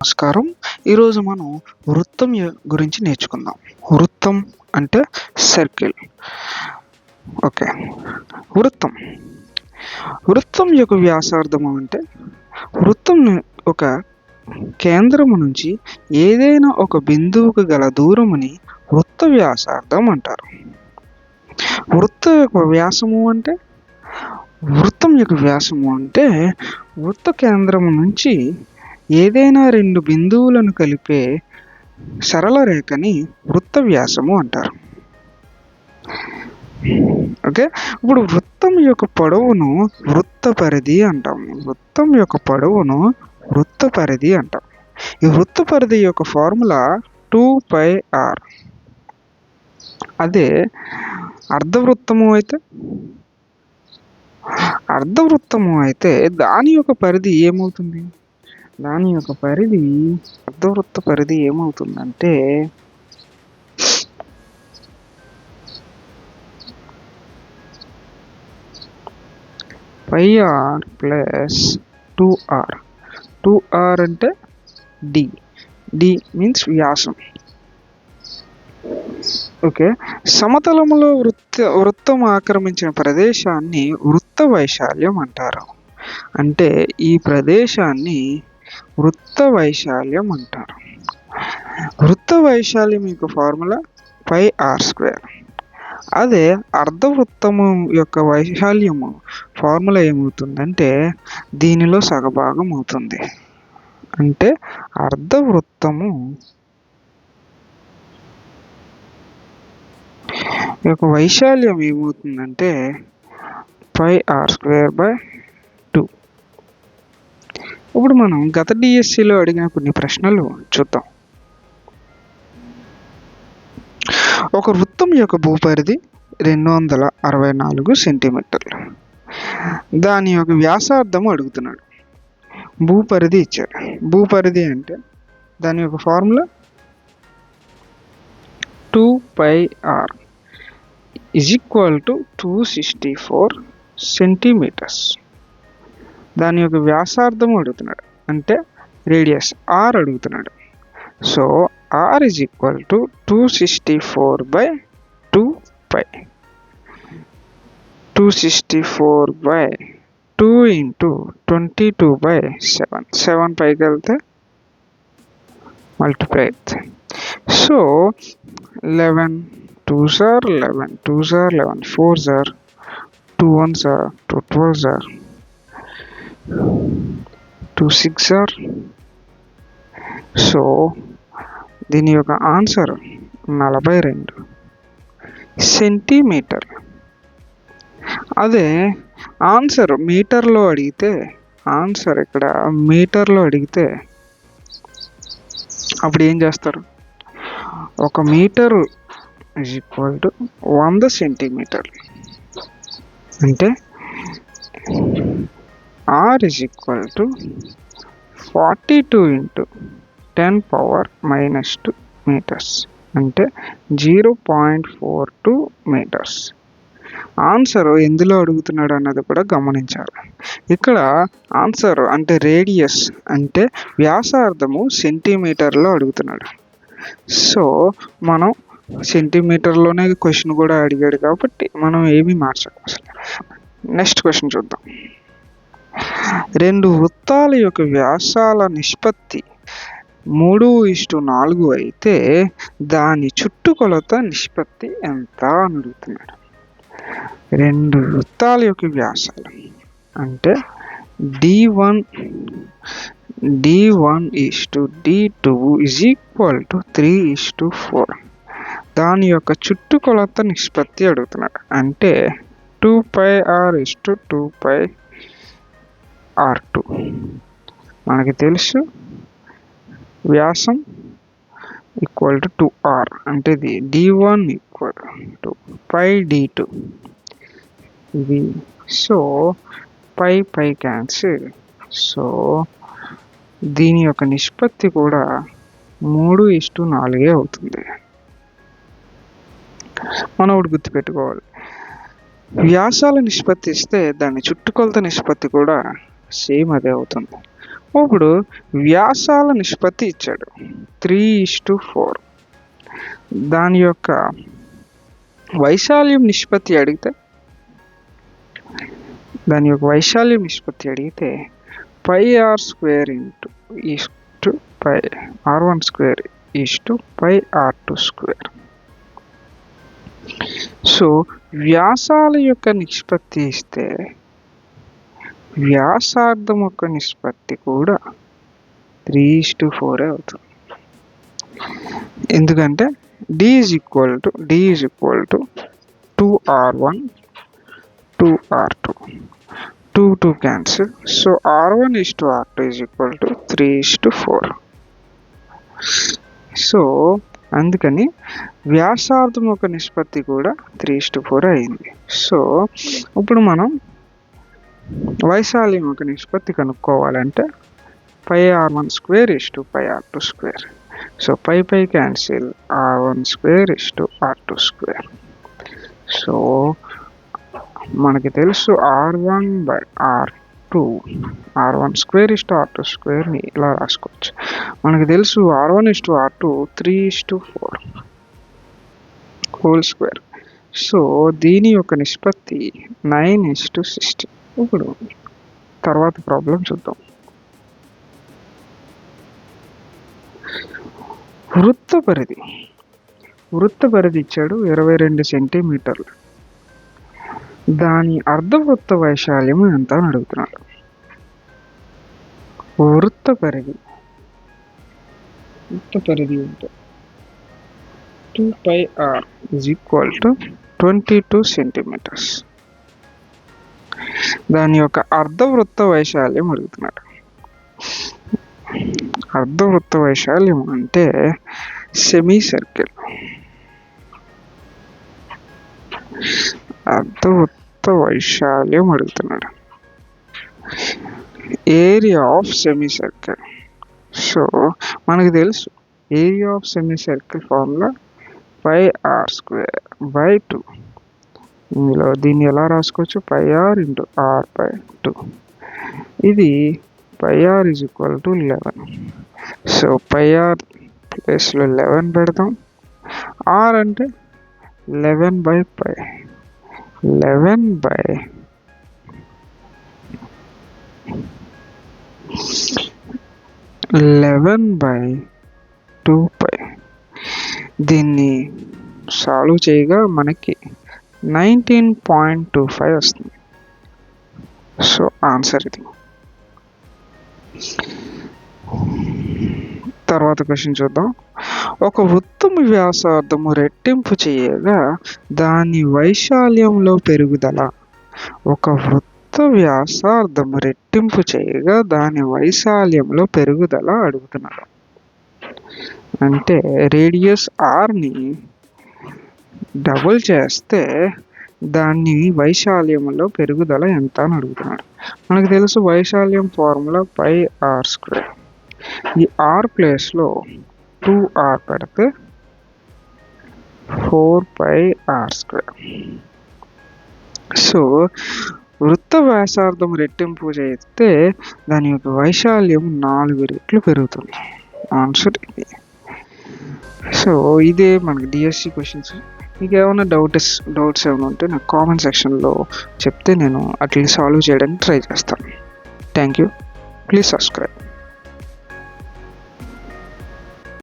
నమస్కారం. ఈరోజు మనం వృత్తం గురించి నేర్చుకుందాం. వృత్తం అంటే సర్కిల్. ఓకే. వృత్తం వృత్తం యొక్క వ్యాసార్థము అంటే వృత్తం ఒక కేంద్రము నుంచి ఏదైనా ఒక బిందువుకు గల దూరముని వృత్త వ్యాసార్థం అంటారు. వృత్త యొక్క వ్యాసము అంటే వృత్తం యొక్క వ్యాసము అంటే వృత్త కేంద్రము నుంచి ఏదైనా రెండు బిందువులను కలిపే సరళ రేఖని వృత్త వ్యాసము అంటారు. ఓకే. ఇప్పుడు వృత్తం యొక్క పొడవును వృత్త పరిధి అంటాము. వృత్తం యొక్క పొడవును వృత్త పరిధి అంటాం. ఈ వృత్త పరిధి యొక్క ఫార్ములా 2πr. అదే అర్ధవృత్తము అయితే దాని యొక్క పరిధి ఏమవుతుంది? దాని యొక్క పరిధి అర్ధవృత్త పరిధి ఏమవుతుందంటే πr ప్లస్ 2r. 2r అంటే d మీన్స్ వ్యాసం. ఓకే. సమతలములో వృత్తం ఆక్రమించిన ప్రదేశాన్ని వృత్త వైశాల్యం అంటారు. అంటే ఈ ప్రదేశాన్ని వృత్త వైశాల్యం అంటారు. వృత్త వైశాల్యం యొక్క ఫార్ములా πr². అదే అర్ధవృత్తము యొక్క వైశాల్యము ఫార్ములా ఏమవుతుందంటే దీనిలో సగభాగం అవుతుంది. అంటే అర్ధవృత్తము యొక్క వైశాల్యం ఏమవుతుందంటే πr²/2. ఇప్పుడు మనం గత డిఎస్సిలో అడిగిన కొన్ని ప్రశ్నలు చూద్దాం. ఒక వృత్తం యొక్క భూపరిధి 264 సెంటీమీటర్లు. దాని యొక్క వ్యాసార్థం అడుగుతున్నాడు. భూపరిధి ఇచ్చాడు. భూపరిధి అంటే దాని యొక్క ఫార్ములా 2πr = 264 సెంటీమీటర్స్. దాని యొక్క వ్యాసార్థం అడుగుతున్నాడు, అంటే రేడియస్ r అడుగుతున్నాడు. So r = 264/2π. 264/2 × 22/7. 7 పైకి వెళ్తే మల్టిప్లై అవుతుంది. So 11 2s are 11, 2s are 11, 4s are 2 1s are 2 12s are 2 6 are. So దీని యొక్క ఆన్సర్ 42 సెంటీమీటర్. అదే ఆన్సర్ మీటర్లో అడిగితే అప్పుడు ఏం చేస్తారు? 1 మీటరు = 100 సెంటీమీటర్లు. అంటే r = 42 × 10⁻⁻2 మీటర్స్. అంటే 0.42 మీటర్స్. ఆన్సర్ ఎందులో అడుగుతున్నాడు అన్నది కూడా గమనించాలి. ఇక్కడ ఆన్సర్ అంటే రేడియస్ అంటే వ్యాసార్థము సెంటీమీటర్లో అడుగుతున్నాడు. సో మనం సెంటీమీటర్లోనే క్వశ్చన్ కూడా అడిగాడు కాబట్టి మనం ఏమీ మార్చకూడదు. నెక్స్ట్ క్వశ్చన్ చూద్దాం. 2 వృత్తాల యొక్క వ్యాసాల నిష్పత్తి 3:4 అయితే దాని చుట్టుకొలత నిష్పత్తి ఎంత అని అడుగుతున్నాడు. 2 వృత్తాల యొక్క వ్యాసాలు అంటే d1 d2 = 3:4. దాని యొక్క చుట్టుకొలత నిష్పత్తి అడుగుతున్నాడు. అంటే 2πr/2πr2. మనకి తెలుసు వ్యాసం = 2r. అంటే d1 = πd2 ఇది. So pi cancel. సో దీని యొక్క నిష్పత్తి కూడా 3:4 అవుతుంది. మనం ఒకటి గుర్తుపెట్టుకోవాలి, వ్యాసాల నిష్పత్తి ఇస్తే దాని చుట్టుకొలత నిష్పత్తి కూడా సేమ్ అదే అవుతుంది. ఇప్పుడు వ్యాసాల నిష్పత్తి ఇచ్చాడు 3:4. దాని యొక్క వైశాల్యం నిష్పత్తి అడిగితే pi r square is to pi R1 square is to pi R2 square. So వ్యాసాల యొక్క నిష్పత్తి ఇస్తే వ్యాసార్థం యొక్క నిష్పత్తి కూడా 3:4 అవుతుంది. ఎందుకంటే D is equal to 2R1 2R2. 2 cancel. So R1 is to R2 is equal to 3:4. So అందుకని వ్యాసార్థం యొక్క నిష్పత్తి కూడా 3:4 అయింది. సో ఇప్పుడు మనం వైశాల్యం యొక్క నిష్పత్తి కనుక్కోవాలంటే pi R1 square is to pi R2 square. So pi cancel, R1 square is to R2 square. So మనకి తెలుసు R1 స్క్వేర్ ఈస్టు R2 స్క్వేర్ని ఇలా రాసుకోవచ్చు. మనకి తెలుసు R1 east R2 3:4 whole square. So దీని యొక్క నిష్పత్తి 9:60. ఇప్పుడు తర్వాత ప్రాబ్లం చూద్దాం. వృత్త పరిధి ఇచ్చాడు 22 సెంటీమీటర్లు. దాని అర్ధవృత్త వైశాల్యం ఎంత అని అడుగుతున్నాడు. వృత్త పరిధి అంటే 2πr is equal to 22 centimetres. దాని యొక్క అర్ధవృత్త వైశాల్యం అడుగుతున్నాడు. అర్ధవృత్త వైశాల్యం అంటే సెమీ సర్కిల్. అర్ధవృత్త వైశాల్యం అడుగుతున్నాడు. Area of semi circle. So మనకు తెలుసు area of semi circle formula πr square by 2. ఇందులో దీన్ని ఎలా రాసుకోవచ్చు? πr into r/2. ఇది πr is equal to 11. So πr ప్లేస్లో 11 పెడతాం. r అంటే 11/π. 11/2π. దీన్ని సాల్వ్ చేయగా మనకి 19.25 వస్తుంది. సో ఆన్సర్ ఇది. తర్వాత క్వశ్చన్ చూద్దాం. ఒక వృత్తము వ్యాసార్థము రెట్టింపు చేయగా దాని వైశాల్యంలో పెరుగుదల. ఒక వృత్త వ్యాసార్థము రెట్టింపు చేయగా దాని వైశాల్యంలో పెరుగుదల అడుగుతున్నాడు. అంటే రేడియస్ ఆర్ని డబుల్ చేస్తే దాన్ని వైశాల్యంలో పెరుగుదల ఎంత అని అడుగుతున్నాడు. మనకు తెలుసు వైశాల్యం ఫార్ములా πr స్క్వేర్. ఈ r ప్లేస్లో 2r పెడితే 4πr స్క్వేర్. సో వృత్త వ్యాసార్థం రెట్టింపు చేస్తే దాని యొక్క వైశాల్యం 4 రెట్లు పెరుగుతుంది. ఆన్సర్ ఇది. సో ఇదే మనకి డిఎస్సి క్వశ్చన్స్. మీకు ఏమైనా డౌట్స్ ఏమైనా ఉంటే నాకు కామెంట్ సెక్షన్లో చెప్తే నేను అట్లా సాల్వ్ చేయడానికి ట్రై చేస్తాను. Thank you. Please subscribe.